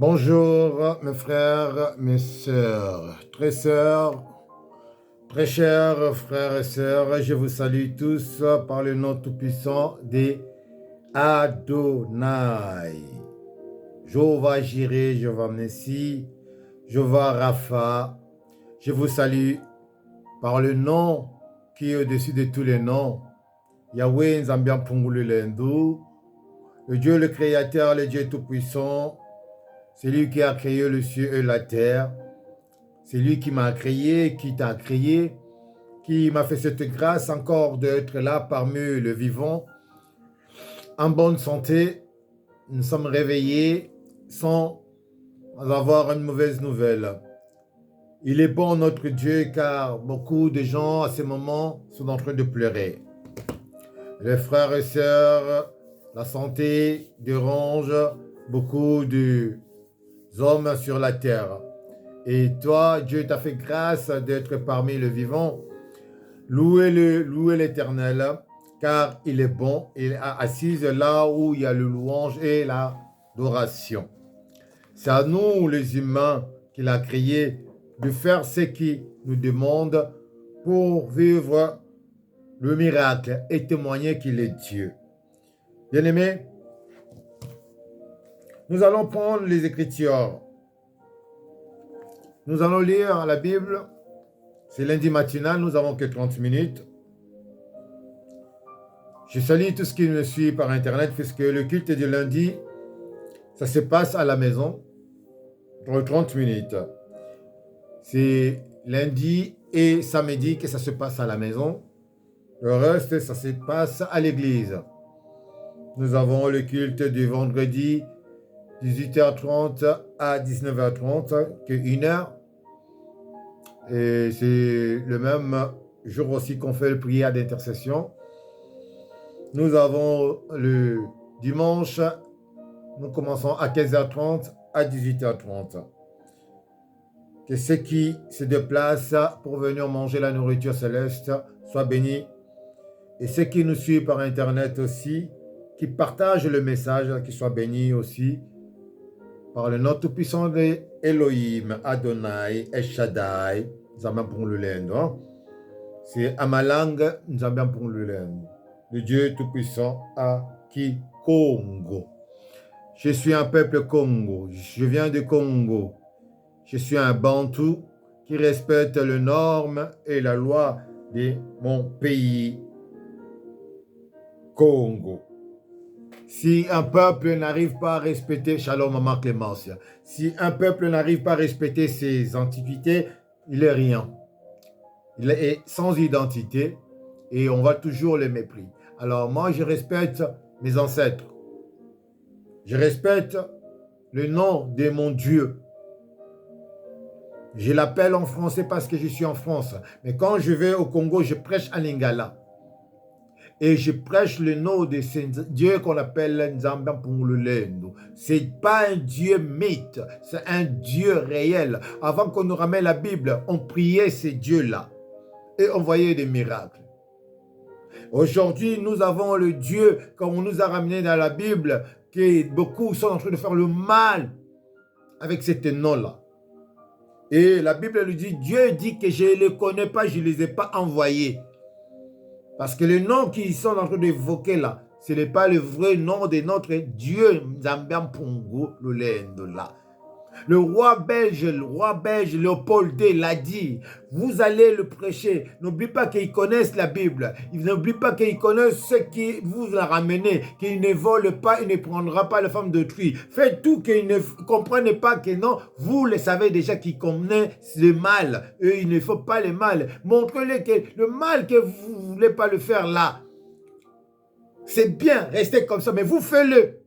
Bonjour mes frères, mes sœurs, très chers frères et sœurs, je vous salue tous par le nom tout-puissant des Adonai. Jéhovah Jireh, Jéhovah Messi, Jéhovah Rapha, je vous salue par le nom qui est au-dessus de tous les noms. Yahweh Nzambian Pungulu Lendu, le Dieu le Créateur, le Dieu tout-puissant. C'est lui qui a créé le ciel et la terre. C'est lui qui m'a créé, qui t'a créé, qui m'a fait cette grâce encore d'être là parmi le vivant, en bonne santé. Nous sommes réveillés sans avoir une mauvaise nouvelle. Il est bon notre Dieu car beaucoup de gens à ce moment sont en train de pleurer. Les frères et sœurs, la santé dérange beaucoup de hommes sur la terre. Et toi, Dieu t'a fait grâce d'être parmi les vivants. Louez l'Éternel, car il est bon. Il est assis là où il y a le louange et l'adoration. C'est à nous, les humains, qu'il a créé de faire ce qu'il nous demande pour vivre le miracle et témoigner qu'il est Dieu. Bien-aimés, nous allons prendre les Écritures. Nous allons lire la Bible. C'est lundi matinal, nous n'avons que 30 minutes. Je salue tout ce qui me suit par Internet, puisque le culte du lundi, ça se passe à la maison pour 30 minutes. C'est lundi et samedi que ça se passe à la maison. Le reste, ça se passe à l'église. Nous avons le culte du vendredi, 18h30 à 19h30, que 1 heure. Et c'est le même jour aussi qu'on fait le prière d'intercession. Nous avons le dimanche, nous commençons à 15h30 à 18h30. Que ceux qui se déplacent pour venir manger la nourriture céleste soient bénis. Et ceux qui nous suivent par Internet aussi, qui partagent le message, qu'ils soient bénis aussi. Par le nom tout-puissant de Elohim, Adonai, El Shaddai, Nzambian Pungulu. C'est à ma langue, Nzambian Pungulu. Le Dieu tout-puissant à Congo. Je suis un peuple Congo, je viens du Congo. Je suis un Bantou qui respecte les normes et la loi de mon pays, Congo. Si un peuple n'arrive pas à respecter, Shalom Maman Clémence, si un peuple n'arrive pas à respecter ses antiquités, il est rien. Il est sans identité et on va toujours le mépris. Alors moi, je respecte mes ancêtres. Je respecte le nom de mon Dieu. Je l'appelle en français parce que je suis en France. Mais quand je vais au Congo, je prêche en lingala. Et je prêche le nom de ce Dieu qu'on appelle Nzambian Pungulu. Ce n'est pas un Dieu mythe, c'est un Dieu réel. Avant qu'on nous ramène la Bible, on priait ces dieux-là. Et on voyait des miracles. Aujourd'hui, nous avons le Dieu, comme on nous a ramené dans la Bible, que beaucoup sont en train de faire le mal avec ce nom-là. Et la Bible nous dit, Dieu dit que je ne les connais pas, je ne les ai pas envoyés. Parce que le nom qu'ils sont en train d'évoquer là, ce n'est pas le vrai nom de notre Dieu, Nzambian Pungulu là. Le roi belge Léopold II l'a dit, vous allez le prêcher. N'oublie pas qu'ils connaissent la Bible. N'oublie pas qu'ils connaissent ce qui vous a ramené, qu'ils ne volent pas, il ne prendra pas la femme d'autrui. Faites tout qu'ils ne comprennent pas que non, vous le savez déjà qu'ils connaissent le mal. Eux, il ne faut pas le mal. Montrez-les que le mal que vous ne voulez pas le faire là, c'est bien, restez comme ça, mais vous faites-le.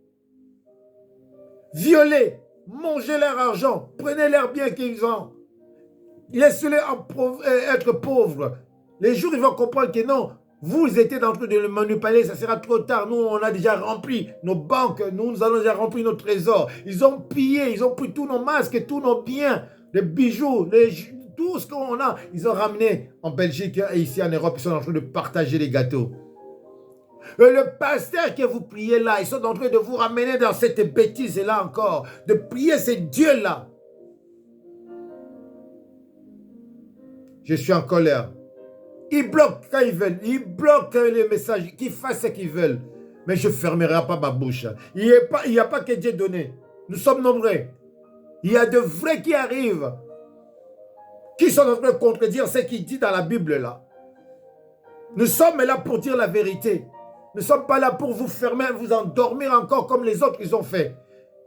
Violez. Mangez leur argent, prenez leurs biens qu'ils ont. Laissez-les être pauvres. Les jours, ils vont comprendre que non, vous étiez en train de le manipuler, ça sera trop tard. Nous, on a déjà rempli nos banques, nous allons déjà remplir nos trésors. Ils ont pillé, ils ont pris tous nos masques, tous nos biens, les bijoux, tout ce qu'on a. Ils ont ramené en Belgique et ici en Europe, ils sont en train de partager les gâteaux. Et le pasteur que vous priez là, ils sont en train de vous ramener dans cette bêtise-là encore, de prier ces dieux-là. Je suis en colère. Ils bloquent quand ils veulent. Ils bloquent les messages. Qu'ils fassent ce qu'ils veulent. Mais je ne fermerai pas ma bouche. Il n'y a pas que Dieu donné. Nous sommes nombreux. Il y a de vrais qui arrivent. Qui sont en train de contredire ce qu'il dit dans la Bible là. Nous sommes là pour dire la vérité. Nous ne sommes pas là pour vous fermer, vous endormir encore comme les autres ils ont fait.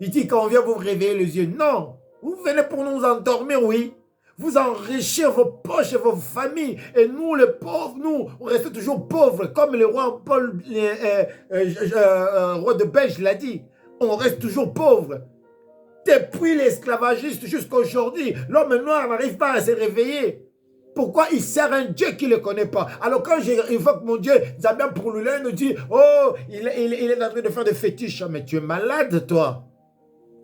Il dit quand on vient vous réveiller les yeux. Non. Vous venez pour nous endormir, oui. Vous enrichir vos poches et vos familles. Et nous, les pauvres, nous, on reste toujours pauvres. Comme le roi Paul, roi de Belge l'a dit. On reste toujours pauvres. Depuis l'esclavagiste jusqu'à aujourd'hui, l'homme noir n'arrive pas à se réveiller. Pourquoi il sert un Dieu qu'il ne connaît pas? Alors quand j'évoque mon Dieu, Zambia Pourlulin nous dit, oh, il est en train de faire des fétiches. Mais tu es malade, toi.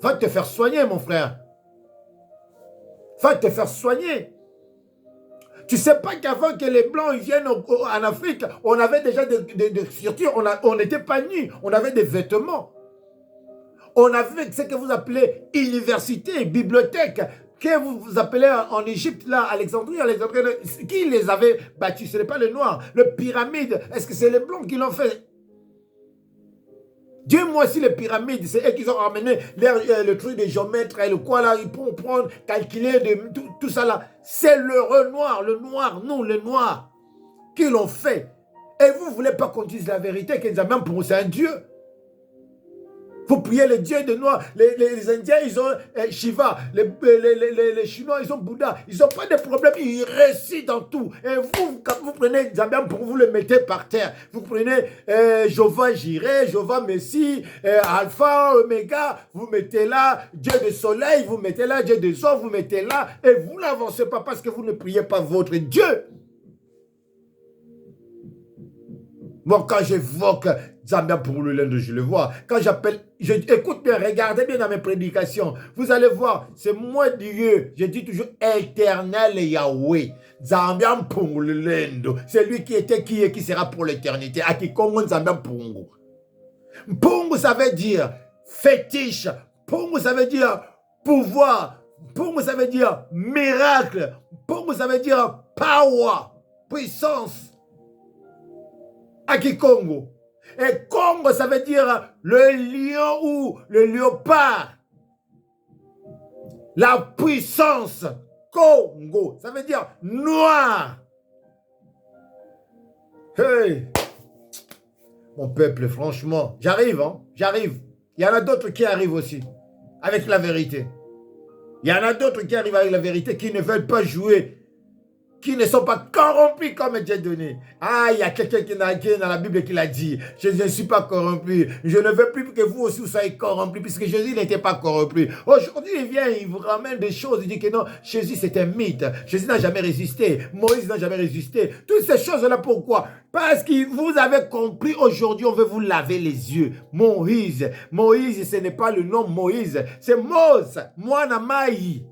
Va te faire soigner, mon frère. Va te faire soigner. Tu ne sais pas qu'avant que les Blancs viennent en Afrique, on avait déjà des structures, on n'était pas nus, on avait des vêtements. On avait ce que vous appelez université, bibliothèque, que vous appelez en Égypte, là, Alexandrie, qui les avait bâtis? Ce n'est pas les Noirs. Le pyramide, est-ce que c'est les Blancs qui l'ont fait? Dis-moi si les pyramides, c'est eux qui ont ramené le truc des géomètres et le quoi là, ils pourront prendre, calculer tout ça là. C'est le noir, nous, les noirs, qui l'ont fait. Et vous ne voulez pas qu'on dise la vérité, qu'ils ont même pour c'est un Dieu. Vous priez les dieux de noir. Les Indiens, ils ont Shiva. Les Chinois, ils ont Bouddha. Ils n'ont pas de problème. Ils réussissent dans tout. Et vous, quand vous prenez Zambian pour vous le mettez par terre. Vous prenez Jéhovah Jireh, Jéhovah Messie, Alpha, Oméga. Vous mettez là Dieu du soleil. Vous mettez là Dieu des eaux. Vous mettez là. Et vous n'avancez pas parce que vous ne priez pas votre Dieu. Moi, quand j'évoque Zambia pour le lundi, je le vois. Quand j'appelle, écoute bien, regardez bien dans mes prédications. Vous allez voir, c'est moi Dieu. Je dis toujours éternel Yahweh. Zambia pour le lundi. C'est lui qui était, qui est, qui sera pour l'éternité. À qui Congo Zambia Pungu. Pungu, ça veut dire fétiche. Pungu, ça veut dire pouvoir. Pungu, ça veut dire miracle. Pungu, ça veut dire power, puissance. Aki Congo. Et Congo, ça veut dire le lion ou le léopard. La puissance. Congo, ça veut dire noir. Hey, mon peuple, franchement, j'arrive, hein, j'arrive. Il y en a d'autres qui arrivent aussi, avec la vérité. Il y en a d'autres qui arrivent avec la vérité, qui ne veulent pas jouer, qui ne sont pas corrompus comme Dieu donné. Ah, il y a quelqu'un qui est dans la Bible qui l'a dit. Je ne suis pas corrompu. Je ne veux plus que vous aussi vous soyez corrompus, puisque Jésus n'était pas corrompu. Aujourd'hui, il vient, il vous ramène des choses. Il dit que non, Jésus c'est un mythe. Jésus n'a jamais résisté. Moïse n'a jamais résisté. Toutes ces choses-là, pourquoi? Parce que vous avez compris, aujourd'hui, on veut vous laver les yeux. Moïse, ce n'est pas le nom Moïse. C'est Mose, Moana Maï.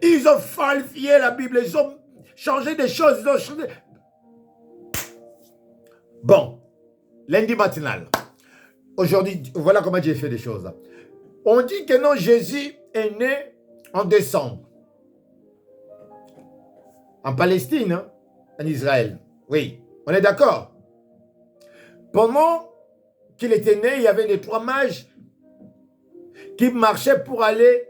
Ils ont falsifié la Bible, ils ont changé des choses, ils ont changé. Bon, lundi matinal. Aujourd'hui, voilà comment j'ai fait des choses. On dit que non, Jésus est né en décembre. En Palestine, hein, en Israël. Oui, on est d'accord. Pendant qu'il était né, il y avait les 3 mages qui marchaient pour aller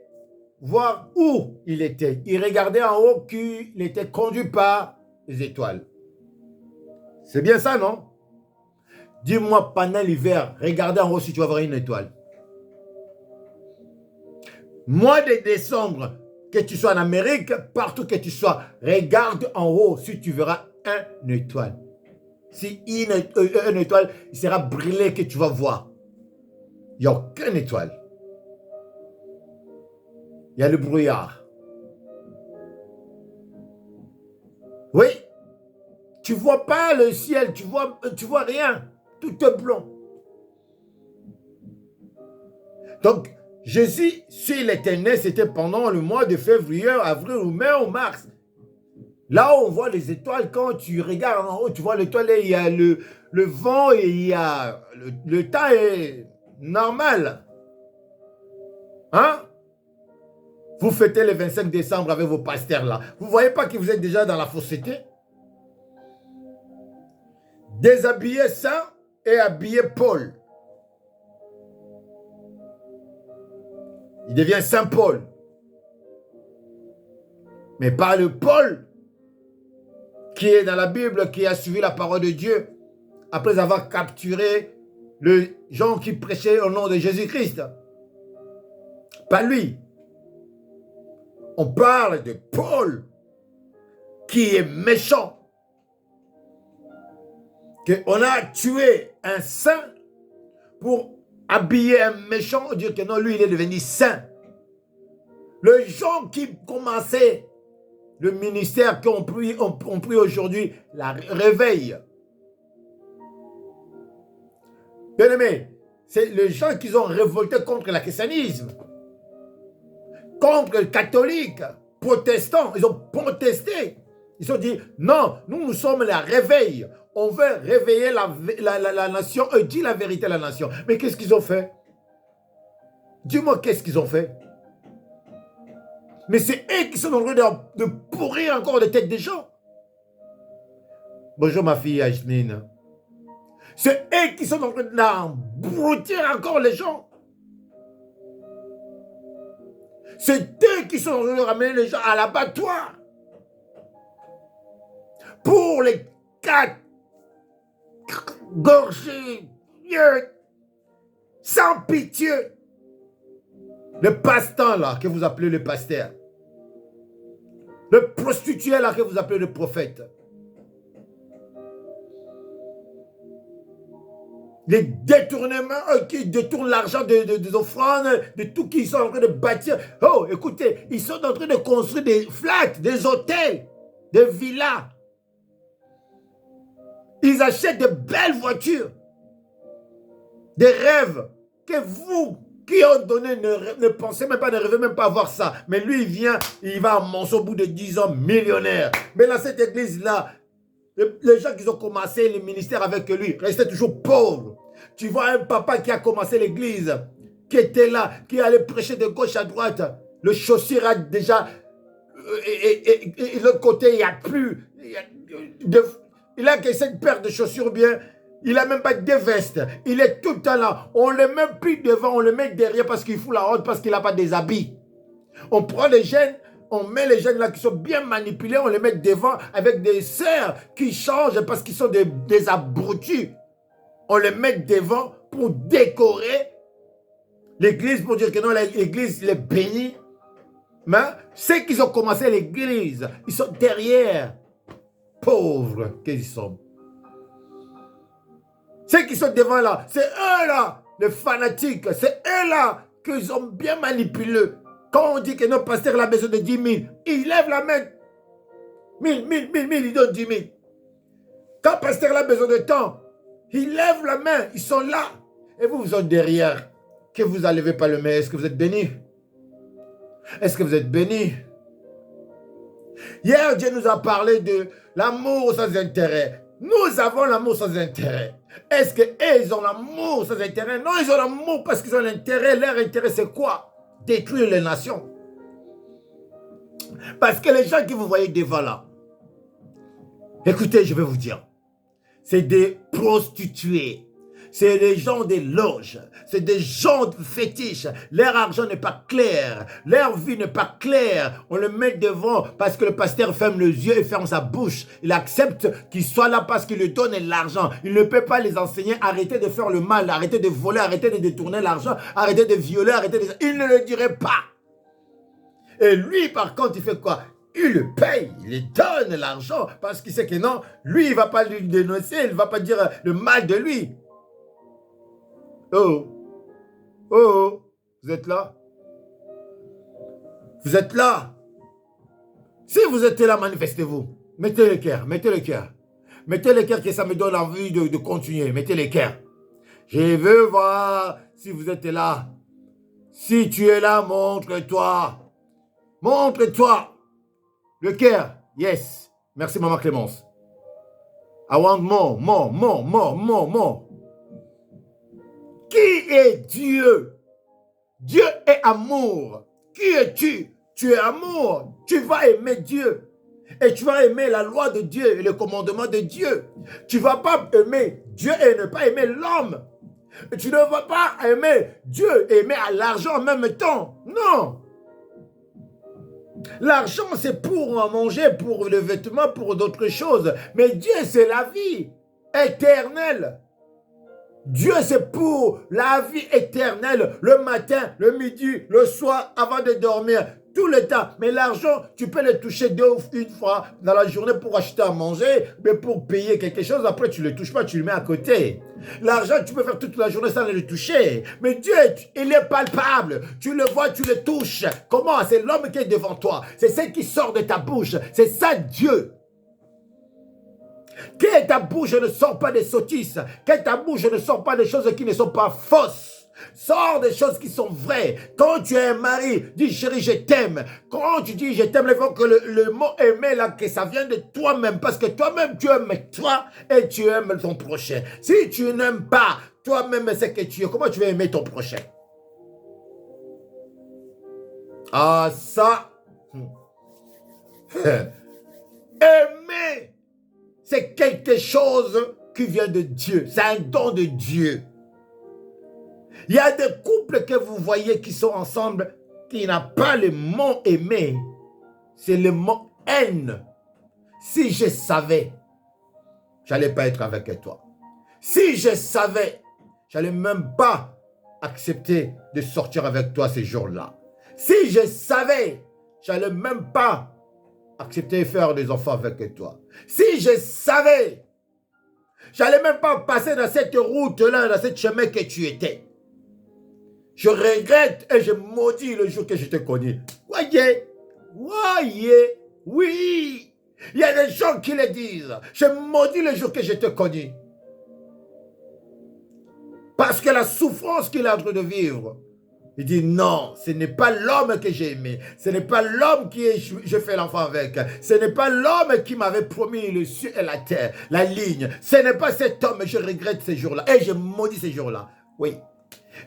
voir où il était. Il regardait en haut qu'il était conduit par les étoiles. C'est bien ça, non? Dis-moi, pendant l'hiver, regardez en haut si tu vas voir une étoile. Mois de décembre, que tu sois en Amérique, partout que tu sois, regarde en haut si tu verras une étoile. Si une étoile, il sera brûlé que tu vas voir. Il n'y a aucune étoile. Il y a le brouillard. Oui. Tu ne vois pas le ciel, tu vois rien. Tout est blanc. Donc, Jésus, s'il était né, c'était pendant le mois de février, avril ou mai ou mars. Là où on voit les étoiles, quand tu regardes en haut, tu vois l'étoile, il y a le vent et il y a le temps est normal. Hein? Vous fêtez le 25 décembre avec vos pasteurs là. Vous ne voyez pas que vous êtes déjà dans la fausseté? Déshabiller Saint et habiller Paul. Il devient Saint Paul. Mais pas le Paul qui est dans la Bible, qui a suivi la parole de Dieu après avoir capturé les gens qui prêchaient au nom de Jésus-Christ. Pas lui. On parle de Paul qui est méchant. Qu'on a tué un saint pour habiller un méchant, dire que non, lui, il est devenu saint. Les gens qui commençaient le ministère qu'on prie aujourd'hui, la réveille. Bien aimé, c'est les gens qui ont révolté contre le christianisme, contre le catholique, protestants. Ils ont protesté. Ils ont dit, non, nous sommes la réveil. On veut réveiller la nation. Eux disent la vérité à la nation. Mais qu'est-ce qu'ils ont fait? Dis-moi, qu'est-ce qu'ils ont fait? Mais c'est eux qui sont en train de pourrir encore les têtes des gens. Bonjour ma fille Yasmine. C'est eux qui sont en train d'embroutir encore les gens. C'est eux qui sont en train de ramener les gens à l'abattoir. Pour les 4 gorgées, sans pitié. Le passe-temps là, que vous appelez le pasteur. Le prostitué là, que vous appelez le prophète. Les détournements qui détournent l'argent des offrandes, de tout qui sont en train de bâtir. Oh, écoutez, ils sont en train de construire des flats, des hôtels, des villas. Ils achètent de belles voitures. Des rêves que vous qui ont donné ne pensez même pas, ne rêvez même pas avoir ça. Mais lui, il vient, il va à Monceau au bout de 10 ans millionnaire. Mais dans cette église-là, les gens qui ont commencé le ministère avec lui restaient toujours pauvres. Tu vois un papa qui a commencé l'église, qui était là, qui allait prêcher de gauche à droite. Le chaussure a déjà... Et de l'autre côté, il n'y a plus... Il a que cette paire de chaussures bien... Il n'a même pas de veste. Il est tout le temps là. On ne le met plus devant, on le met derrière parce qu'il fout la honte, parce qu'il n'a pas des habits. On prend les jeunes, on met les jeunes là qui sont bien manipulés, on les met devant avec des sœurs qui changent parce qu'ils sont des abrutis. On les met devant pour décorer l'église, pour dire que non, l'église est bénie. Mais ceux qui ont commencé l'église, ils sont derrière. Pauvres qu'ils sont. Ceux qui sont devant là, c'est eux là, les fanatiques, c'est eux là qu'ils ont bien manipulé. Quand on dit que notre pasteur a besoin de 10 000, il lève la main. 1000, il donne 10 000. Quand le pasteur a besoin de temps, il lève la main, ils sont là. Et vous, vous êtes derrière. Que vous n'enlevez pas le main, est-ce que vous êtes béni? Est-ce que vous êtes béni? Hier, Dieu nous a parlé de l'amour sans intérêt. Nous avons l'amour sans intérêt. Est-ce qu'ils ont l'amour sans intérêt? Non, ils ont l'amour parce qu'ils ont l'intérêt. Leur intérêt, c'est quoi? Détruire les nations. Parce que les gens que vous voyez devant là, écoutez, je vais vous dire, c'est des prostituées. C'est des gens des loges. C'est des gens de fétiches. Leur argent n'est pas clair. Leur vie n'est pas claire. On le met devant parce que le pasteur ferme les yeux et ferme sa bouche. Il accepte qu'il soit là parce qu'il lui donne l'argent. Il ne peut pas les enseigner. Arrêtez de faire le mal. Arrêtez de voler. Arrêtez de détourner l'argent. Arrêtez de violer. Arrêtez de... Il ne le dirait pas. Et lui, par contre, il fait quoi? Il le paye, il lui donne l'argent parce qu'il sait que non, lui, il ne va pas lui dénoncer. Il ne va pas dire le mal de lui. Oh, oh, vous êtes là? Vous êtes là? Si vous êtes là, manifestez-vous. Mettez le cœur, mettez le cœur. Mettez le cœur que ça me donne envie de continuer. Mettez le cœur. Je veux voir si vous êtes là. Si tu es là, montre-toi. Montre-toi. Le cœur, yes. Merci, Maman Clémence. I want more, more, more, more, more, more. Qui est Dieu? Dieu est amour. Qui es-tu? Tu es amour. Tu vas aimer Dieu. Et tu vas aimer la loi de Dieu et le commandement de Dieu. Tu ne vas pas aimer Dieu et ne pas aimer l'homme. Tu ne vas pas aimer Dieu et aimer l'argent en même temps. Non. L'argent, c'est pour manger, pour le vêtement, pour d'autres choses. Mais Dieu, c'est la vie éternelle. Dieu, c'est pour la vie éternelle, le matin, le midi, le soir, avant de dormir, tout le temps. Mais l'argent, tu peux le toucher une fois dans la journée pour acheter à manger, mais pour payer quelque chose, après tu ne le touches pas, tu le mets à côté. L'argent, tu peux faire toute la journée sans le toucher. Mais Dieu, il est palpable. Tu le vois, tu le touches. Comment? C'est l'homme qui est devant toi. C'est ce qui sort de ta bouche. C'est ça Dieu. Que ta bouche ne sort pas des sottises. Que ta bouche ne sort pas des choses qui ne sont pas fausses. Sors des choses qui sont vraies. Quand tu es un mari, dis chérie, je t'aime. Quand tu dis je t'aime, il faut que le mot aimer là, que ça vienne de toi-même. Parce que toi-même, tu aimes toi et tu aimes ton prochain. Si tu n'aimes pas toi-même ce que tu es, comment tu vas aimer ton prochain? Ah, ça. Aimer. C'est quelque chose qui vient de Dieu. C'est un don de Dieu. Il y a des couples que vous voyez qui sont ensemble, qui n'ont pas le mot aimer. C'est le mot haine. Si je savais, j'allais pas être avec toi. Si je savais, j'allais même pas accepter de sortir avec toi ces jours-là. Si je savais, j'allais même pas accepter de faire des enfants avec toi. Si je savais, j'allais même pas passer dans cette route-là, dans ce chemin que tu étais. Je regrette et je maudis le jour que je te connais. Voyez, voyez, oui. Il y a des gens qui le disent. Je maudis le jour que je te connais. Parce que la souffrance qu'il est en train de vivre, il dit non, ce n'est pas l'homme que j'ai aimé. Ce n'est pas l'homme qui je fais l'enfant avec. Ce n'est pas l'homme qui m'avait promis le ciel et la terre, la ligne. Ce n'est pas cet homme, je regrette ces jours-là. Et je maudis ces jours-là. Oui.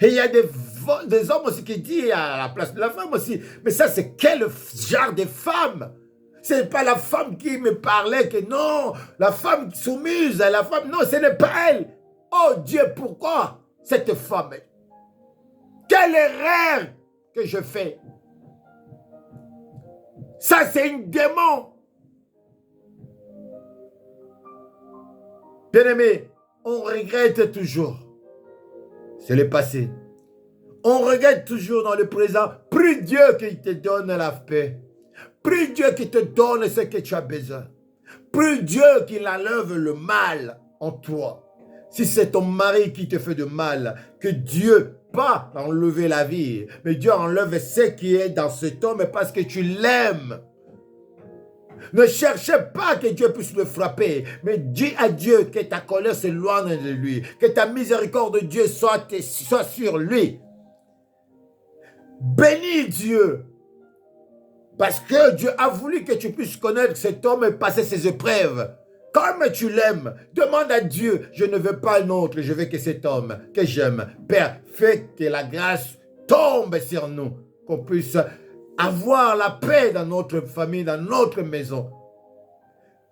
Et il y a des hommes aussi qui disent à la place de la femme aussi, mais ça c'est quel genre de femme? Ce n'est pas la femme qui me parlait que non, la femme soumise, la femme, non, ce n'est pas elle. Oh Dieu, pourquoi cette femme? Quelle erreur que je fais? Ça c'est une démon. Bien-aimé, on regrette toujours. C'est le passé. On regrette toujours dans le présent. Prie Dieu qui te donne la paix. Prie Dieu qui te donne ce que tu as besoin. Prie Dieu qu'il enlève le mal en toi. Si c'est ton mari qui te fait de mal, que Dieu, pas enlever la vie, mais Dieu enlève ce qui est dans cet homme parce que tu l'aimes. Ne cherchez pas que Dieu puisse le frapper, mais dis à Dieu que ta colère s'éloigne de lui, que ta miséricorde de Dieu soit sur lui. Bénis Dieu, parce que Dieu a voulu que tu puisses connaître cet homme et passer ses épreuves. Comme tu l'aimes, demande à Dieu, je ne veux pas un autre, je veux que cet homme que j'aime. Père, fais que la grâce tombe sur nous, qu'on puisse avoir la paix dans notre famille, dans notre maison.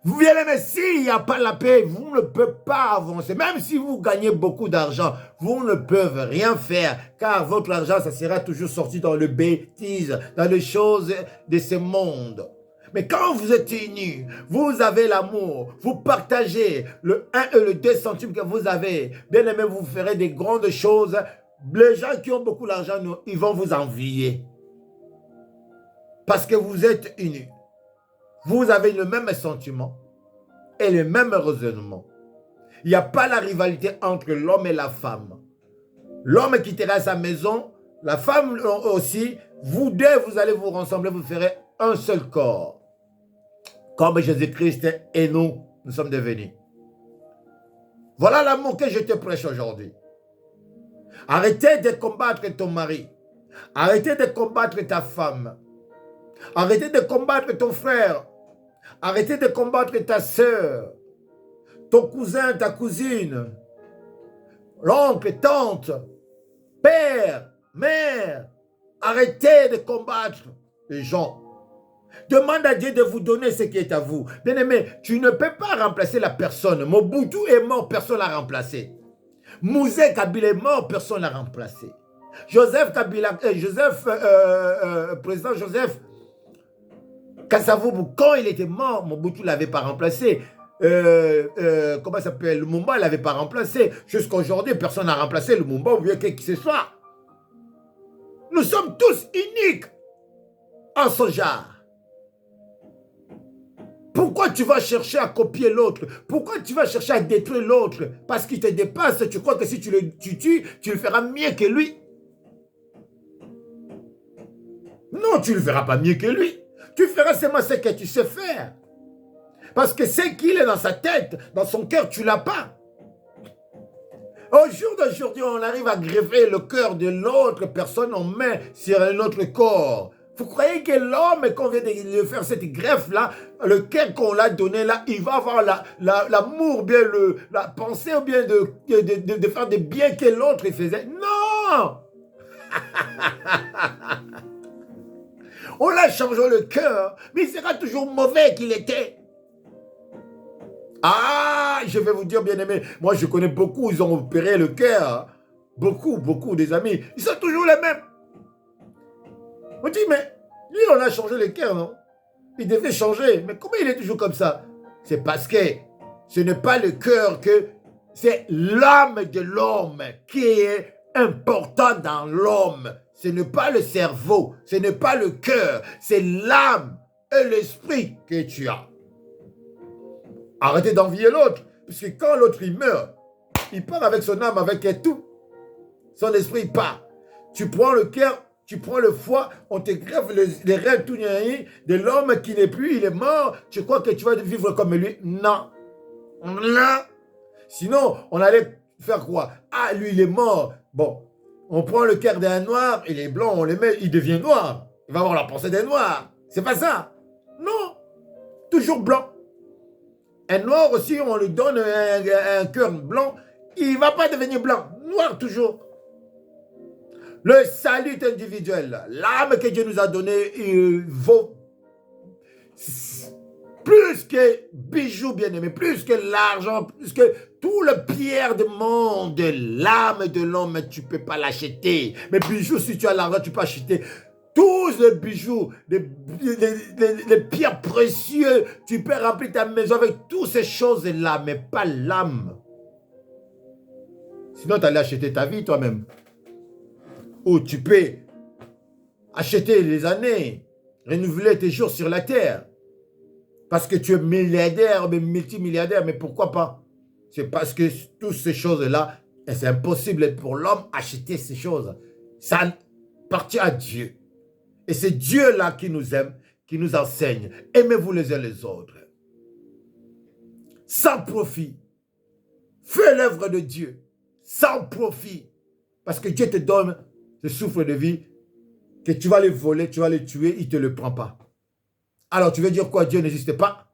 Vous verrez, mais s'il n'y a pas la paix, vous ne pouvez pas avancer. Même si vous gagnez beaucoup d'argent, vous ne pouvez rien faire, car votre argent, ça sera toujours sorti dans le bêtise, dans les choses de ce monde. Mais quand vous êtes unis, vous avez l'amour, vous partagez le 1 et le 2 centimes que vous avez. Bien aimé, vous ferez des grandes choses. Les gens qui ont beaucoup d'argent, ils vont vous envier. Parce que vous êtes unis. Vous avez le même sentiment et le même raisonnement. Il n'y a pas la rivalité entre l'homme et la femme. L'homme quittera sa maison, la femme aussi. Vous deux, vous allez vous rassembler, vous ferez un seul corps. Comme Jésus-Christ et nous sommes devenus. Voilà l'amour que je te prêche aujourd'hui. Arrêtez de combattre ton mari. Arrêtez de combattre ta femme. Arrêtez de combattre ton frère. Arrêtez de combattre ta sœur, ton cousin, ta cousine, l'oncle, tante, père, mère. Arrêtez de combattre les gens. Demande à Dieu de vous donner ce qui est à vous. Bien-aimé, tu ne peux pas remplacer la personne. Mobutu est mort, personne ne l'a remplacé. Mouzé Kabila est mort, personne ne l'a remplacé. Joseph Kabila, président Joseph Kasavubu, quand il était mort, Mobutu ne l'avait pas remplacé. Comment ça s'appelle? Lumumba ne l'avait pas remplacé. Jusqu'à aujourd'hui, personne n'a remplacé Lumumba ou bien qui que ce soit. Nous sommes tous uniques en ce genre. Pourquoi tu vas chercher à copier l'autre? Pourquoi tu vas chercher à détruire l'autre? Parce qu'il te dépasse, tu crois que si tu le tues, tu le feras mieux que lui. Non, tu ne le feras pas mieux que lui. Tu feras seulement ce que tu sais faire. Parce que ce qu'il est dans sa tête, dans son cœur, tu ne l'as pas. Au jour d'aujourd'hui, on arrive à greffer le cœur de l'autre personne, on met sur un autre corps. Vous croyez que l'homme, qu'on vient de faire cette greffe-là, le cœur qu'on l'a donné là, il va avoir l'amour, bien la pensée ou bien de faire des biens que l'autre faisait? Non. On l'a changé le cœur, mais il sera toujours mauvais qu'il était. Ah, je vais vous dire, bien aimé, moi je connais beaucoup, ils ont opéré le cœur. Beaucoup des amis. Ils sont toujours les mêmes. On dit, mais lui, on a changé le cœur, non? Il devait changer. Mais comment il est toujours comme ça? C'est parce que ce n'est pas le cœur que... C'est l'âme de l'homme qui est important dans l'homme. Ce n'est pas le cerveau, ce n'est pas le cœur, c'est l'âme et l'esprit que tu as. Arrêtez d'envier l'autre, parce que quand l'autre il meurt, il part avec son âme, avec tout. Son esprit part. Tu prends le cœur, tu prends le foie, on te greffe les reins tout de l'homme qui n'est plus, il est mort. Tu crois que tu vas vivre comme lui? Non. Non. Sinon, on allait faire quoi? Ah, lui, il est mort. Bon, on prend le cœur d'un noir, il est blanc, on le met, il devient noir. Il va avoir la pensée d'un noir. C'est pas ça. Non. Toujours blanc. Un noir aussi, on lui donne un cœur blanc, il ne va pas devenir blanc. Noir toujours. Le salut individuel, l'âme que Dieu nous a donnée, il vaut plus que bijoux bien-aimés, plus que l'argent, plus que tout le pierre du monde. L'âme de l'homme, tu ne peux pas l'acheter. Mais bijoux, si tu as l'argent, tu peux acheter. Tous les bijoux, les pierres précieuses, tu peux remplir ta maison avec toutes ces choses-là, mais pas l'âme. Sinon, tu allais acheter ta vie toi-même. Ou tu peux acheter les années, renouveler tes jours sur la terre. Parce que tu es milliardaire, mais multimilliardaire, mais pourquoi pas? C'est parce que toutes ces choses-là, c'est impossible pour l'homme acheter ces choses. Ça appartient à Dieu. Et c'est Dieu-là qui nous aime, qui nous enseigne. Aimez-vous les uns les autres. Sans profit. Fais l'œuvre de Dieu. Sans profit. Parce que Dieu te donne ce souffle de vie, que tu vas les voler, tu vas les tuer, il ne te le prend pas. Alors tu veux dire quoi? Dieu n'existe pas?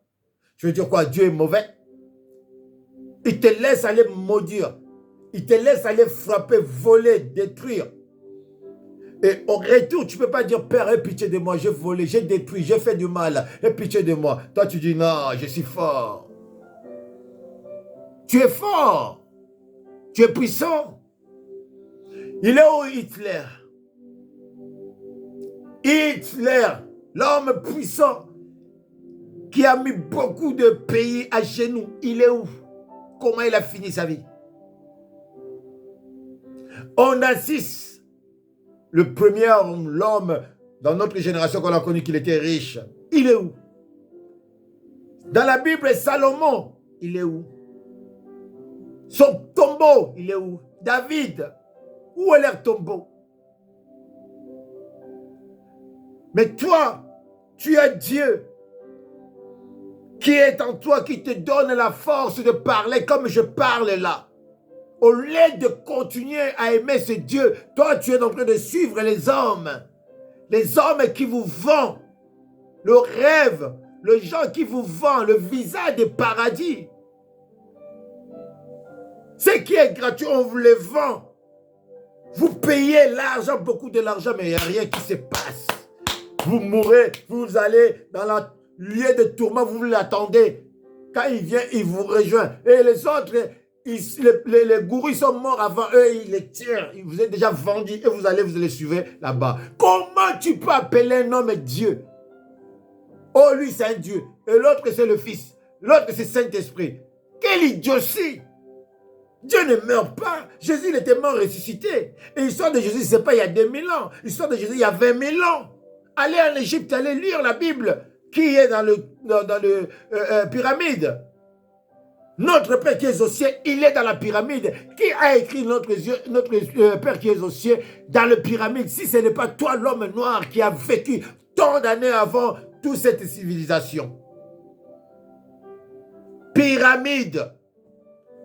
Tu veux dire quoi? Dieu est mauvais? Il te laisse aller maudire. Il te laisse aller frapper, voler, détruire. Et au retour, tu ne peux pas dire, Père, aie pitié de moi, j'ai volé, j'ai détruit, j'ai fait du mal, aie pitié de moi. Toi, tu dis, non, je suis fort. Tu es fort. Tu es puissant. Il est où Hitler? Hitler, l'homme puissant qui a mis beaucoup de pays à genoux, il est où? Comment il a fini sa vie? On assiste. Le premier homme, l'homme dans notre génération qu'on a connu qu'il était riche, il est où? Dans la Bible, Salomon, il est où? Son tombeau, il est où? David, où est leur tombeau? Mais toi, tu as Dieu qui est en toi, qui te donne la force de parler comme je parle là. Au lieu de continuer à aimer ce Dieu, toi tu es en train de suivre les hommes qui vous vendent le rêve les gens qui vous vendent le visa des paradis. Ce qui est gratuit, on vous le vend. Vous payez l'argent, beaucoup de l'argent, mais il n'y a rien qui se passe. Vous mourrez, vous allez dans le lieu de tourment, vous l'attendez. Quand il vient, il vous rejoint. Et les autres, les gourous sont morts avant eux, ils les tirent. Ils vous êtes déjà vendus et vous les suivez là-bas. Comment tu peux appeler un homme Dieu? Oh, lui, c'est un Dieu. Et l'autre, c'est le Fils. L'autre, c'est Saint-Esprit. Quelle idiotie! Dieu ne meurt pas. Jésus, il était mort ressuscité. Et l'histoire de Jésus, ce n'est pas il y a 2000 ans. L'histoire de Jésus, il y a 20 000 ans. Allez en Égypte, allez lire la Bible. Qui est dans le pyramide? Notre Père qui est aux cieux, il est dans la pyramide. Qui a écrit notre Père qui est aux cieux dans la pyramide? Si ce n'est pas toi, l'homme noir, qui a vécu tant d'années avant toute cette civilisation. Pyramide.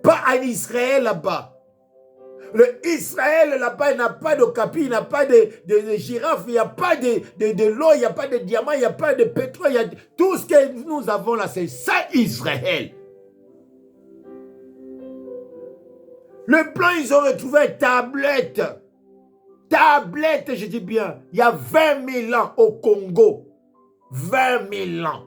Pas en Israël là-bas. Le Israël là-bas, il n'a pas de capi, il n'a pas de girafe, il n'y a pas de l'eau, il n'y a pas de diamant, il n'y a pas de pétrole. Tout ce que nous avons là, c'est ça Israël. Le plan, ils ont retrouvé tablette. Tablette, je dis bien. Il y a 20 000 ans au Congo. 20 000 ans.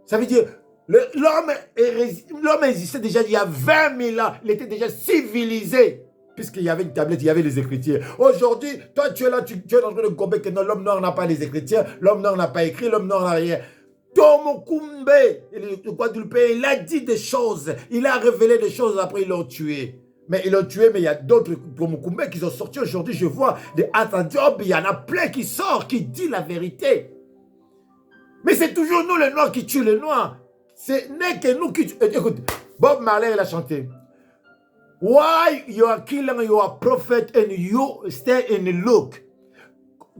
Ça veut dire... L'homme existait déjà il y a 20 000 ans. Il était déjà civilisé. Puisqu'il y avait une tablette, il y avait les Écritures. Aujourd'hui, toi, tu es là, tu es en train de gomber que non, l'homme noir n'a pas les Écritures. L'homme noir n'a pas écrit, l'homme noir n'a rien. Tomokumbe, le Guadeloupéen, il a dit des choses. Il a révélé des choses, après ils l'ont tué. Mais ils l'ont tué, mais il y a d'autres Tomokumbe qui sont sortis aujourd'hui. Je vois des Atanjob, il y en a plein qui sortent, qui disent la vérité. Mais c'est toujours nous les noirs qui tuent les noirs. Ce n'est que nous qui... Écoute, Bob Marley, il a chanté. Why you are killing your prophet and you stay and look?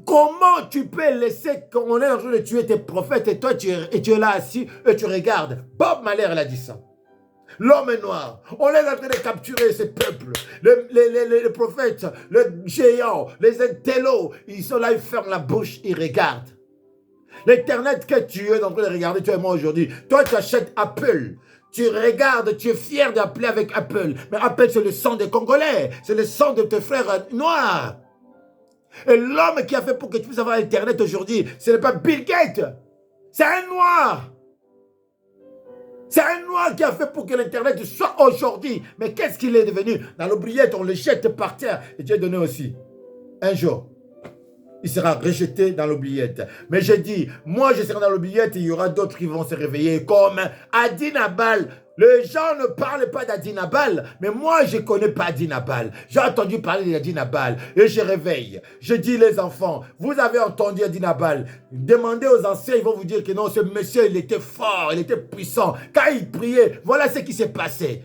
Comment tu peux laisser qu'on est en train de tuer tes prophètes et toi tu es là assis et tu regardes? Bob Marley, il a dit ça. L'homme noir, on est en train de capturer ce peuple. Les prophètes, les géants, les intellos, ils sont là, ils ferment la bouche, ils regardent. L'Internet que tu es en train de regarder, tu et moi aujourd'hui. Toi, tu achètes Apple. Tu regardes, tu es fier d'appeler avec Apple. Mais Apple, c'est le sang des Congolais. C'est le sang de tes frères noirs. Et l'homme qui a fait pour que tu puisses avoir Internet aujourd'hui, ce n'est pas Bill Gates. C'est un noir. C'est un noir qui a fait pour que l'Internet soit aujourd'hui. Mais qu'est-ce qu'il est devenu? Dans l'oubliette, on le jette par terre. Et Dieu a donné aussi. Un jour, il sera rejeté dans l'oubliette. Mais je dis, moi je serai dans l'oubliette et il y aura d'autres qui vont se réveiller comme Adi Nabal. Les gens ne parlent pas d'Adi Nabal, mais moi je ne connais pas Adi Nabal. J'ai entendu parler d'Adi Nabal et je réveille. Je dis les enfants, vous avez entendu Adi Nabal. Demandez aux anciens, ils vont vous dire que non, ce monsieur il était fort, il était puissant. Quand il priait, voilà ce qui s'est passé.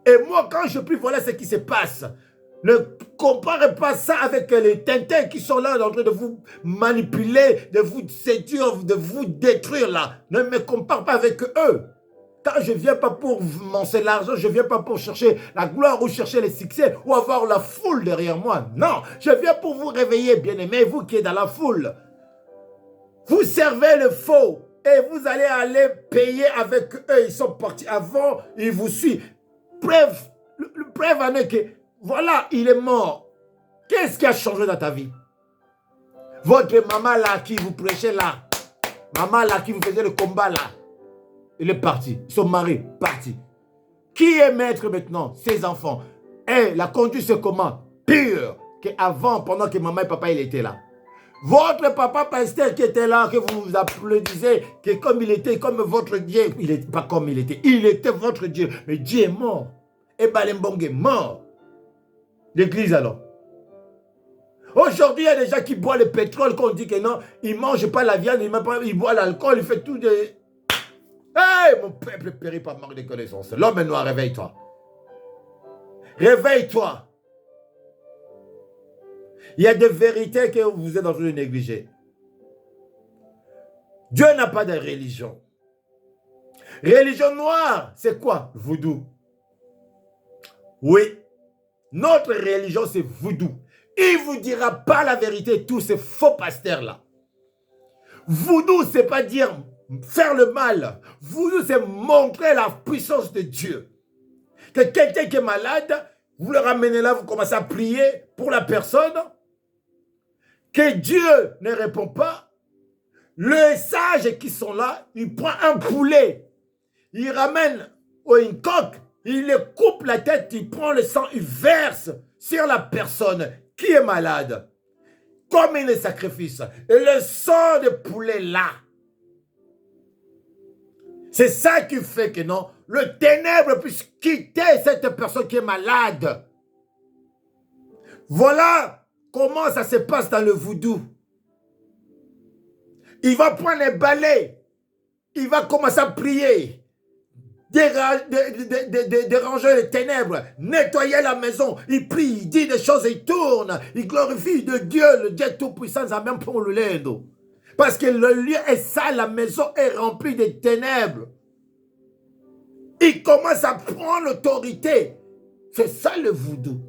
Et moi quand je prie, voilà ce qui se passe. Ne comparez pas ça avec les Tintins qui sont là en train de vous manipuler, de vous séduire, de vous détruire là. Ne me compare pas avec eux. Quand je ne viens pas pour mancer l'argent, je ne viens pas pour chercher la gloire ou chercher le succès ou avoir la foule derrière moi. Non, je viens pour vous réveiller, bien-aimés, vous qui êtes dans la foule. Vous servez le faux et vous allez aller payer avec eux. Ils sont partis avant, ils vous suivent. Preuve en est que voilà, il est mort. Qu'est-ce qui a changé dans ta vie? Votre maman là qui vous prêchait là, maman là qui vous faisait le combat là, il est parti. Son mari, parti. Qui est maître maintenant? Ses enfants. Et la conduite c'est comment? Pire qu'avant, pendant que maman et papa il était là. Votre papa pasteur qui était là, que vous applaudissez, que comme il était, comme votre Dieu, il n'était pas comme il était votre Dieu. Mais Dieu est mort. Et Balembong est mort. L'église alors. Aujourd'hui, il y a des gens qui boivent le pétrole, qu'on dit que non, ils ne mangent pas la viande, ils boivent l'alcool, ils font tout des... Hey, mon peuple périt par manque de connaissances. L'homme noir, réveille-toi. Réveille-toi. Il y a des vérités que vous êtes en train de négliger. Dieu n'a pas de religion. Religion noire, c'est quoi? Voodoo. Oui. Notre religion, c'est voodoo. Il ne vous dira pas la vérité, tous ces faux pasteurs-là. Voodoo, c'est pas dire faire le mal. Voodoo, c'est montrer la puissance de Dieu. Que quelqu'un qui est malade, vous le ramenez là, vous commencez à prier pour la personne. Que Dieu ne répond pas. Les sages qui sont là, il prend un poulet, il ramène une coque, il le coupe la tête, il prend le sang, il verse sur la personne qui est malade, comme un sacrifice. Et le sang de poulet là, c'est ça qui fait que non, le ténèbre puisse quitter cette personne qui est malade. Voilà comment ça se passe dans le voodoo. Il va prendre les balais, il va commencer à prier, déranger les ténèbres, nettoyer la maison, il prie, il dit des choses, il tourne, il glorifie de Dieu, le Dieu tout-puissant, ça même pour le lindo. Parce que le lieu est sale, la maison est remplie de ténèbres. Il commence à prendre l'autorité. C'est ça le voodoo.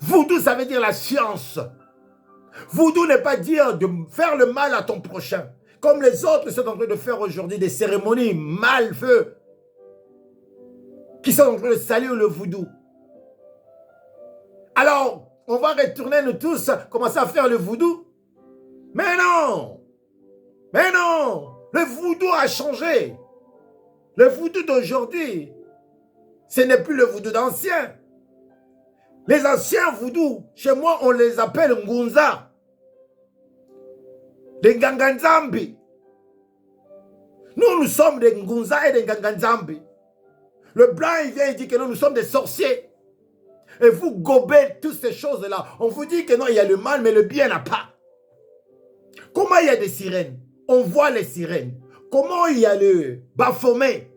Voodoo, ça veut dire la science. Voodoo n'est pas dire de faire le mal à ton prochain. Comme les autres sont en train de faire aujourd'hui des cérémonies malfeux. Qui sont en train de salir le voodoo. Alors, on va retourner nous tous, commencer à faire le voodoo. Mais non! Mais non! Le voodoo a changé. Le voodoo d'aujourd'hui, ce n'est plus le voodoo d'ancien. Les anciens voodoo, chez moi, on les appelle Ngunza. Des Nganganzambi. Nous sommes des Ngunza et des Nganganzambi. Le blanc, il vient et dit que nous sommes des sorciers. Et vous gobez toutes ces choses-là. On vous dit que non, il y a le mal, mais le bien n'a pas. Comment il y a des sirènes? On voit les sirènes. Comment il y a le Baphomet,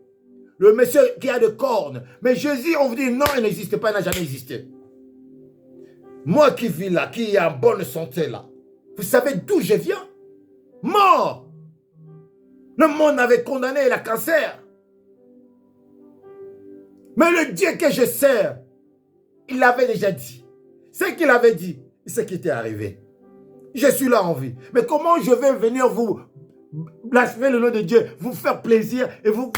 le monsieur qui a des cornes? Mais Jésus, on vous dit non, il n'existe pas, il n'a jamais existé. Moi qui vis là, qui est en bonne santé là, vous savez d'où je viens? Mort! Le monde avait condamné le cancer. Mais le Dieu que je sers, il l'avait déjà dit. Ce qu'il avait dit, ce qui était arrivé. Je suis là en vie. Mais comment je vais venir vous blasphémer le nom de Dieu, vous faire plaisir et vous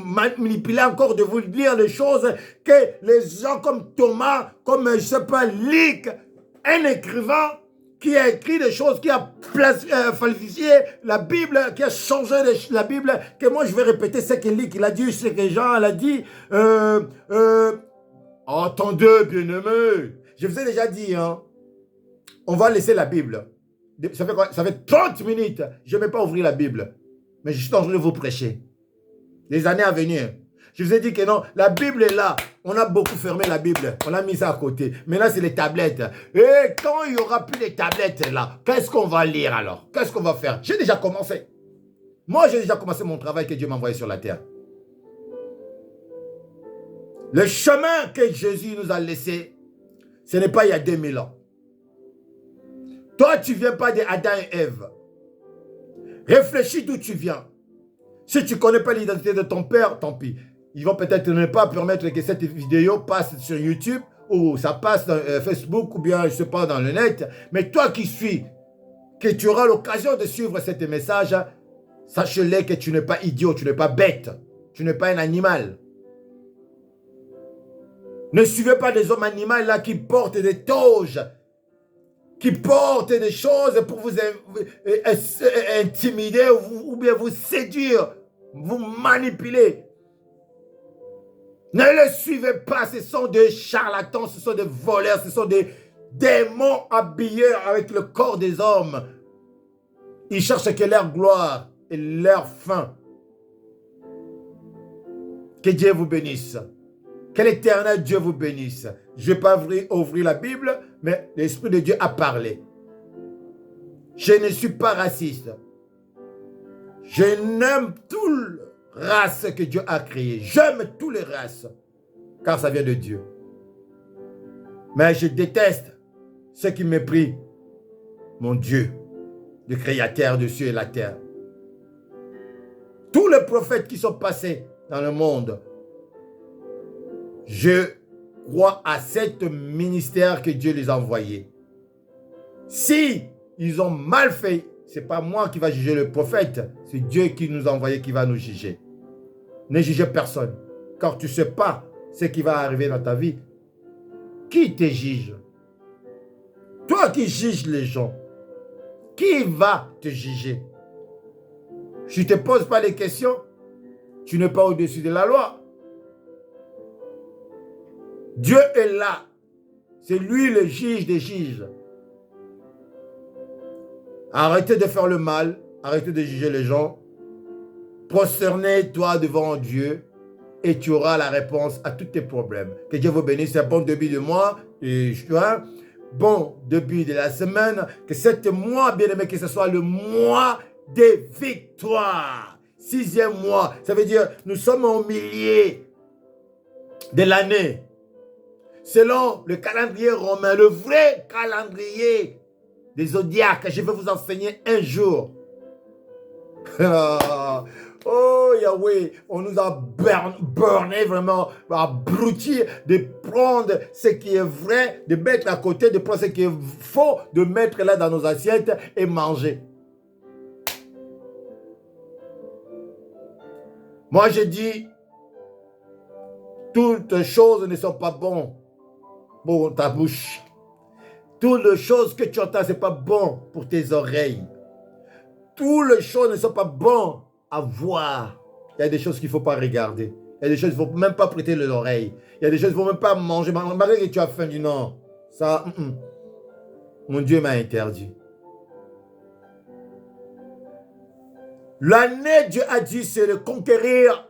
manipuler encore de vous dire des choses que les gens comme Thomas, comme je ne sais pas, Luc, un écrivain qui a écrit des choses, qui a falsifié la Bible, qui a changé la Bible, que moi je vais répéter ce que Luc il a dit, ce que Jean a dit. Entendez, bien-aimés, je vous ai déjà dit, hein, on va laisser la Bible. Ça fait 30 minutes, je ne vais pas ouvrir la Bible. Mais je suis en train de vous prêcher. Les années à venir. Je vous ai dit que non, la Bible est là. On a beaucoup fermé la Bible. On a mis ça à côté. Mais là, c'est les tablettes. Et quand il n'y aura plus les tablettes là, qu'est-ce qu'on va lire alors? Qu'est-ce qu'on va faire? J'ai déjà commencé. Moi, j'ai déjà commencé mon travail que Dieu m'a envoyé sur la terre. Le chemin que Jésus nous a laissé, ce n'est pas il y a 2000 ans. Toi, tu ne viens pas d'Adam et Ève. Réfléchis d'où tu viens. Si tu ne connais pas l'identité de ton père, tant pis. Ils vont peut-être ne pas permettre que cette vidéo passe sur YouTube ou ça passe dans Facebook ou bien, je ne sais pas, dans le net. Mais toi qui suis, que tu auras l'occasion de suivre cet message, sache-le que tu n'es pas idiot, tu n'es pas bête. Tu n'es pas un animal. Ne suivez pas des hommes animaux là qui portent des toges, qui portent des choses pour vous intimider ou bien vous séduire, vous manipuler. Ne le suivez pas, ce sont des charlatans, ce sont des voleurs, ce sont des démons habillés avec le corps des hommes. Ils cherchent que leur gloire et leur fin. Que Dieu vous bénisse. Que l'Éternel Dieu vous bénisse. Je ne vais pas ouvrir la Bible, mais l'Esprit de Dieu a parlé. Je ne suis pas raciste. Je n'aime toute race que Dieu a créée. J'aime toutes les races, car ça vient de Dieu. Mais je déteste ceux qui méprisent mon Dieu, le Créateur de cieux et la terre. Tous les prophètes qui sont passés dans le monde, je crois à cet ministère que Dieu les a envoyés. Si ils ont mal fait, Ce n'est pas moi qui va juger le prophète. C'est Dieu qui nous a envoyé qui va nous juger. Ne jugez personne. Car tu ne sais pas ce qui va arriver dans ta vie. Qui te juge? Toi qui juges les gens. Qui va te juger? Je ne te pose pas les questions. Tu n'es pas au-dessus de la loi. Dieu est là. C'est lui le juge des juges. Arrêtez de faire le mal. Arrêtez de juger les gens. Prosternez-toi devant Dieu et tu auras la réponse à tous tes problèmes. Que Dieu vous bénisse. C'est un bon début de mois. Et bon début de la semaine. Que cet mois, bien aimé, que ce soit le mois des victoires. 6e mois. Ça veut dire nous sommes au milieu de l'année. Selon le calendrier romain, le vrai calendrier des zodiaques, je vais vous enseigner un jour. Oh Yahweh, on nous a burné vraiment, abruti de prendre ce qui est vrai, de mettre à côté, de prendre ce qui est faux, de mettre là dans nos assiettes et manger. Moi je dis, toutes choses ne sont pas bonnes pour ta bouche. Toutes les choses que tu entends, ce n'est pas bon pour tes oreilles. Toutes les choses ne sont pas bonnes à voir. Il y a des choses qu'il ne faut pas regarder. Il y a des choses qu'il ne faut même pas prêter l'oreille. Il y a des choses qu'il ne faut même pas manger. Malgré que tu as faim, dis non. Ça, mon Dieu m'a interdit. L'année, Dieu a dit, c'est de conquérir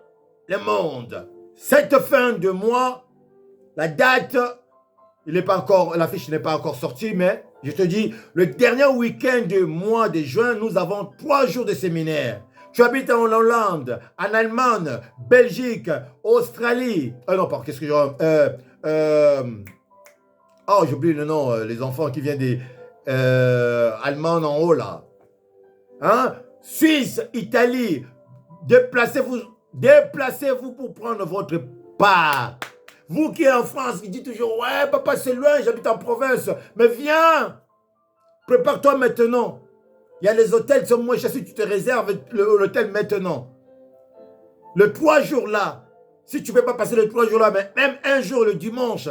le monde. Cette fin de mois, la date, l'affiche n'est pas encore sortie, mais je te dis, le dernier week-end du mois de juin, nous avons 3 jours de séminaire. Tu habites en Hollande, en Allemagne, Belgique, Australie. Non, pas, qu'est-ce que j'oublie le nom, les enfants qui viennent des Allemands en haut, là. Hein? Suisse, Italie. Déplacez-vous pour prendre votre part. Vous qui êtes en France, qui dites toujours, ouais, papa, c'est loin, j'habite en province. Mais viens, prépare-toi maintenant. Il y a les hôtels qui sont moins chers si tu te réserves l'hôtel maintenant. Le 3 jours là, si tu ne peux pas passer le 3 jours là, mais même un jour le dimanche,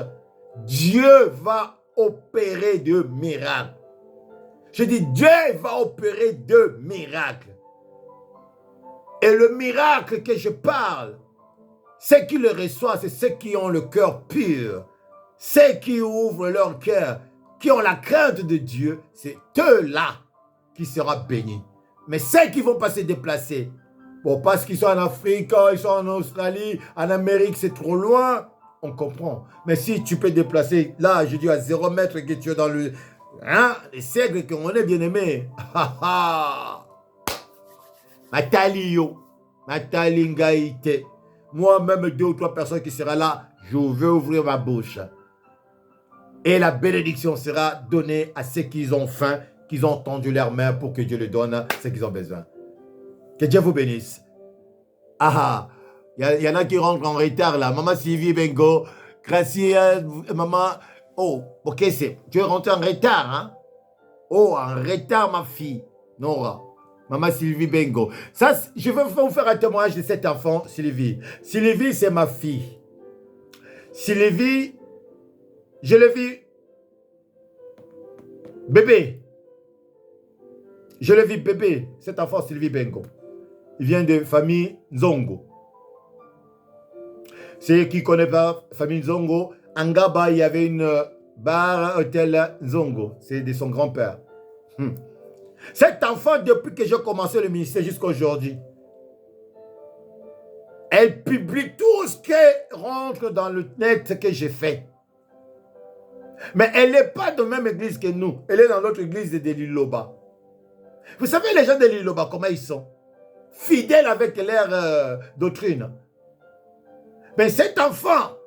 Dieu va opérer de miracles. Je dis, Dieu va opérer de miracles. Et le miracle que je parle, ceux qui le reçoivent, c'est ceux qui ont le cœur pur. Ceux qui ouvrent leur cœur, qui ont la crainte de Dieu, c'est eux-là qui seront bénis. Mais ceux qui vont pas se déplacer, bon, parce qu'ils sont en Afrique, ils sont en Australie, en Amérique, c'est trop loin, on comprend. Mais si tu peux te déplacer, là, je dis à 0 mètre que tu es dans le... Hein, les siècles qu'on est bien aimé. Matalio, Matalingaïté. Moi-même, 2 ou 3 personnes qui seront là, je vais ouvrir ma bouche. Et la bénédiction sera donnée à ceux qui ont faim, qui ont tendu leurs mains pour que Dieu leur donne ce qu'ils ont besoin. Que Dieu vous bénisse. Il y en a qui rentrent en retard là. Maman Sylvie Bengo, Gracia, maman. Oh, ok, tu es rentré en retard, hein? Oh, en retard, ma fille. Nora. Maman Sylvie Bengo. Ça, je vais vous faire un témoignage de cet enfant, Sylvie. Sylvie, c'est ma fille. Sylvie, je l'ai vu. Bébé. Je l'ai vu bébé. Cet enfant, Sylvie Bengo. Il vient de famille Nzongo. Ceux qui ne connaissent pas famille Nzongo, en Gaba, il y avait une bar hôtel Nzongo. C'est de son grand-père. Cet enfant, depuis que j'ai commencé le ministère jusqu'à aujourd'hui, elle publie tout ce qui rentre dans le net que j'ai fait. Mais elle n'est pas dans la même église que nous. Elle est dans l'autre église de Liloba. Vous savez, les gens de Liloba, comment ils sont? Fidèles avec leur doctrine. Mais cet enfant,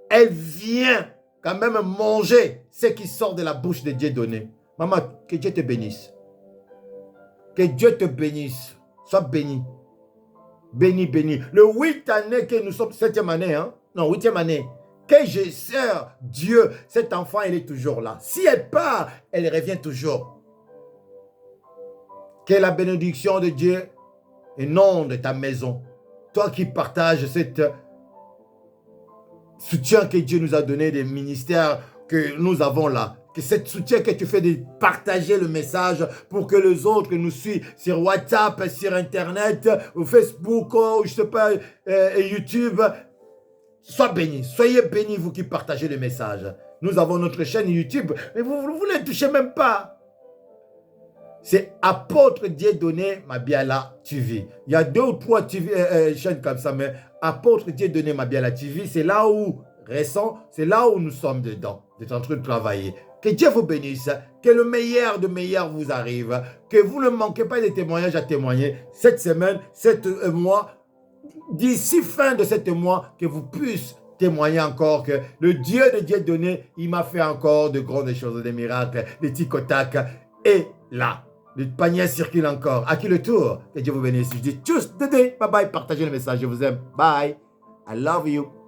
elle vient quand même manger ce qui sort de la bouche de Dieu donné. Maman, que Dieu te bénisse. Que Dieu te bénisse. Sois béni. Béni, béni. Le 8 année que nous sommes, 7e année, hein? Non, 8e année. Que je sers Dieu, cet enfant, elle est toujours là. Si elle part, elle revient toujours. Que la bénédiction de Dieu inonde ta maison. Toi qui partages cette soutien que Dieu nous a donné, des ministères que nous avons là. Que cet soutien que tu fais de partager le message pour que les autres nous suivent sur WhatsApp, sur Internet, ou Facebook, ou je sais pas, YouTube. Sois béni. Soyez bénis, vous qui partagez le message. Nous avons notre chaîne YouTube, mais vous ne les touchez même pas. C'est Apôtre Dieudonné Mabiala TV. Il y a 2 ou 3 chaînes comme ça, mais Apôtre Dieudonné Mabiala TV, c'est là où récent, c'est là où nous sommes dedans, en train de travailler. Que Dieu vous bénisse, que le meilleur de meilleur vous arrive, que vous ne manquez pas de témoignages à témoigner cette semaine, cet mois, d'ici fin de ce mois, que vous puissiez témoigner encore que le Dieu de Dieudonné, il m'a fait encore de grandes choses, des miracles, des tic-tac, et là. Le panier circule encore. À qui le tour? Que Dieu vous bénisse. Je dis tchuss, bye bye, partagez le message. Je vous aime. Bye. I love you.